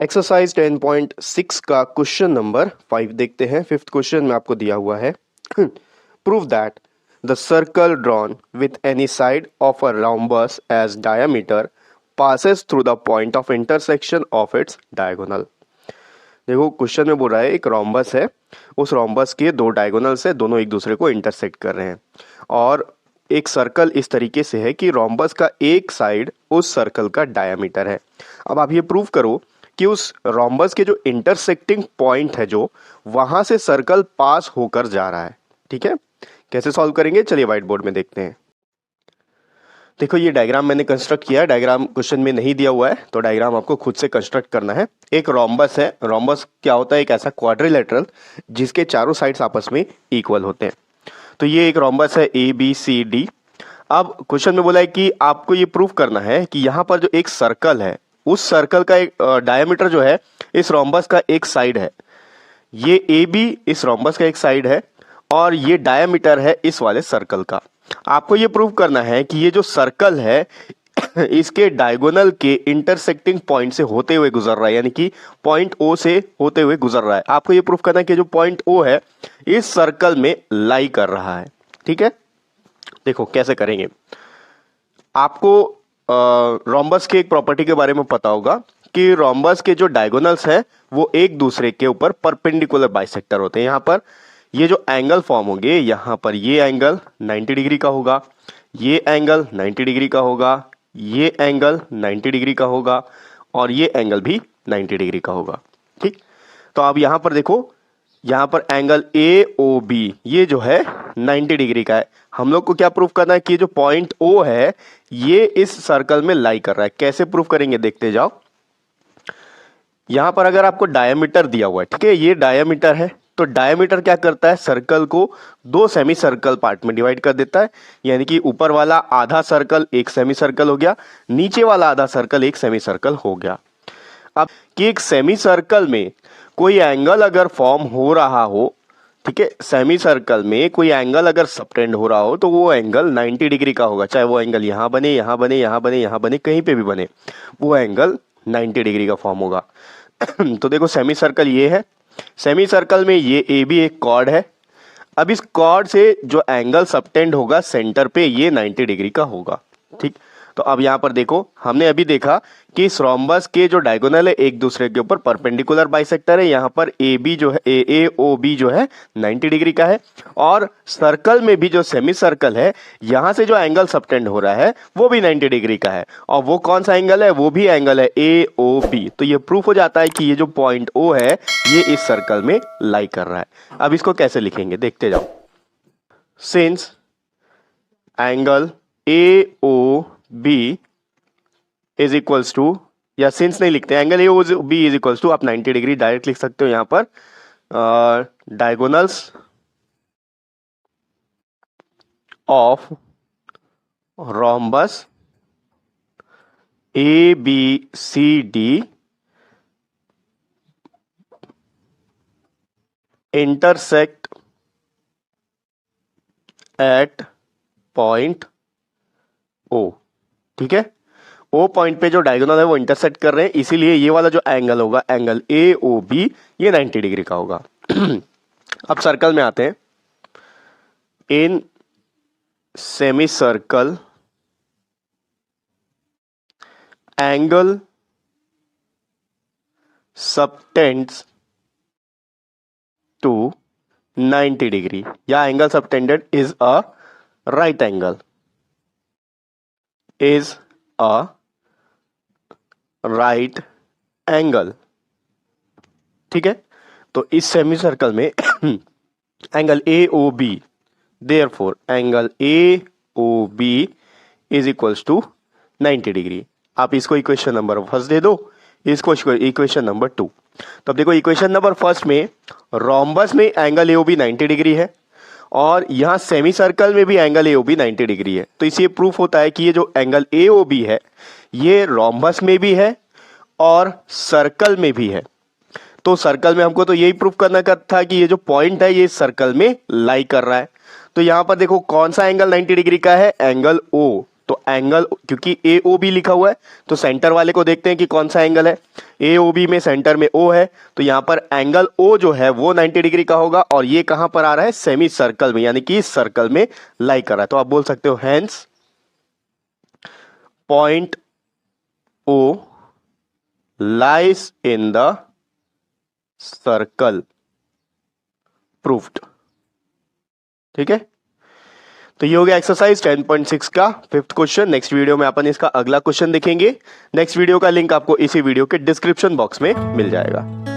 Exercise 10.6 का question number 5 देखते हैं। फिफ्थ क्वेश्चन में आपको दिया हुआ है prove that the circle drawn with any side of a rhombus as diameter passes through the point of intersection of its diagonal. देखो क्वेश्चन में बोल रहा है एक रोम्बस है, उस रोम्बस के दो डायगोनल से दोनों एक दूसरे को इंटरसेक्ट कर रहे हैं और एक सर्कल इस तरीके से है कि रोम्बस का एक साइड उस सर्कल का डायमीटर है। अब आप ये प्रूव करो कि उस रोम्बस के जो इंटरसेक्टिंग पॉइंट है जो वहां से सर्कल पास होकर जा रहा है। ठीक है, कैसे सॉल्व करेंगे चलिए व्हाइट बोर्ड में देखते हैं। देखो ये डायग्राम मैंने कंस्ट्रक्ट किया है, डायग्राम क्वेश्चन में नहीं दिया हुआ है तो डायग्राम आपको खुद से कंस्ट्रक्ट करना है। एक रोम्बस है, रोम्बस क्या होता है, एक ऐसा क्वाड्रिलेटरल जिसके चारों साइड्स आपस में इक्वल होते हैं। तो ये एक रोम्बस है ए बी सी डी। अब क्वेश्चन में बोला है कि आपको ये प्रूव करना है कि यहाँ पर जो एक सर्कल है उस सर्कल का एक डायमीटर जो है इस रोम्बस का एक साइड है, ये ए बी इस रोम्बस का एक साइड है और ये डायमीटर है इस वाले सर्कल का। आपको ये प्रूव करना है कि ये जो सर्कल है इसके डायगोनल के इंटरसेक्टिंग पॉइंट से होते हुए गुजर रहा है, यानी कि पॉइंट ओ से होते हुए गुजर रहा है। आपको ये प्रूव करना है कि जो पॉइंट ओ है इस सर्कल में लाई कर रहा है। ठीक है, देखो कैसे करेंगे। आपको रोम्बस के एक प्रॉपर्टी के बारे में पता होगा कि रोम्बस के जो डायगोनल्स हैं वो एक दूसरे के ऊपर परपेंडिकुलर बाइसेक्टर होते हैं। यहाँ पर ये जो एंगल फॉर्म होंगे, यहाँ पर ये एंगल 90 डिग्री का होगा, ये एंगल 90 डिग्री का होगा, ये एंगल 90 डिग्री का होगा और ये एंगल भी 90 डिग्री का होगा। ठीक, तो अब यहाँ पर देखो, यहाँ पर एंगल ए ओ बी ये जो है 90 डिग्री का है। हम लोग को क्या प्रूफ करना है कि जो पॉइंट ओ है ये इस सर्कल में लाई कर रहा है। कैसे प्रूफ करेंगे देखते जाओ। यहाँ पर अगर आपको डायमीटर दिया हुआ है, ठीक है, ये डायमीटर है, तो डायमीटर क्या करता है, सर्कल को दो सेमी सर्कल पार्ट में डिवाइड कर देता है। यानी कि ऊपर वाला आधा सर्कल एक सेमी सर्कल हो गया, नीचे वाला आधा सर्कल एक सेमी सर्कल हो गया। अब कि एक सेमी सर्कल में कोई एंगल अगर फॉर्म हो रहा हो, ठीक है, सेमी सर्कल में कोई एंगल अगर सबटेंड हो रहा हो तो वो एंगल 90 डिग्री का होगा। चाहे वो एंगल यहाँ बने, यहाँ बने, यहाँ बने, यहाँ बने, कहीं पे भी बने, वो एंगल 90 डिग्री का फॉर्म होगा। तो देखो सेमी सर्कल ये है, सेमी सर्कल में ये ए बी एक कॉर्ड है। अब इस कॉर्ड से जो एंगल सबटेंड होगा सेंटर पे ये 90 डिग्री का होगा। ठीक, तो अब यहाँ पर देखो, हमने अभी देखा कि इस रोम्बस के जो डायगोनल है एक दूसरे के ऊपर परपेंडिकुलर बाइसेक्टर है। यहाँ पर ए बी जो है ए ओ बी जो है 90 डिग्री का है और सर्कल में भी जो सेमी सर्कल है यहाँ से जो एंगल सबटेंड हो रहा है वो भी 90 डिग्री का है और वो कौन सा एंगल है, वो भी एंगल है ए ओ बी। तो ये प्रूफ हो जाता है कि ये जो पॉइंट ओ है ये इस सर्कल में लाई कर रहा है। अब इसको कैसे लिखेंगे देखते जाओ। Since angle A O B is equals to, या सिंस नहीं लिखते, angle A O B is equals to, आप 90 डिग्री डायरेक्ट लिख सकते हो। यहां पर diagonals of rhombus A B C D intersect at point O. ठीक है, ओ पॉइंट पे जो डायगोनल है वो इंटरसेक्ट कर रहे हैं, इसीलिए ये वाला जो एंगल होगा एंगल ए ओ बी ये 90 डिग्री का होगा। अब सर्कल में आते हैं। In semi circle angle subtends to 90 degree, या angle subtended is a right angle, is a right angle। ठीक है, तो इस सेमी सर्कल में angle A O B, therefore angle A O B is equals to 90 degree. आप इसको equation number first they दो, इसको इक्वेशन नंबर 2। तो अब देखो इक्वेशन नंबर फर्स्ट में रोम्बस में angle A O B 90 degree है और यहाँ सेमी सर्कल में भी angle A O B 90 degree है। तो इससे प्रूफ होता है कि ये जो एंगल ए ओ बी है ये रोम्बस में भी है और सर्कल में भी है। तो सर्कल में हमको तो यही प्रूफ करना था कि ये जो पॉइंट है ये सर्कल में लाई कर रहा है। तो यहाँ पर देखो कौन सा एंगल 90 डिग्री का है, एंगल ओ, तो एंगल, क्योंकि ए ओ बी लिखा हुआ है तो सेंटर वाले को देखते हैं कि कौन सा एंगल है। ए ओ बी में सेंटर में ओ है, तो यहां पर एंगल ओ जो है वो 90 डिग्री का होगा, और ये कहां पर आ रहा है, सेमी सर्कल में, यानी कि सर्कल में लाई कर रहा है। तो आप बोल सकते हो hence point O lies in the circle, proved. ठीक है, तो ये हो गया एक्सरसाइज 10.6 का 5th क्वेश्चन। नेक्स्ट वीडियो में अपन इसका अगला क्वेश्चन देखेंगे। नेक्स्ट वीडियो का लिंक आपको इसी वीडियो के डिस्क्रिप्शन बॉक्स में मिल जाएगा।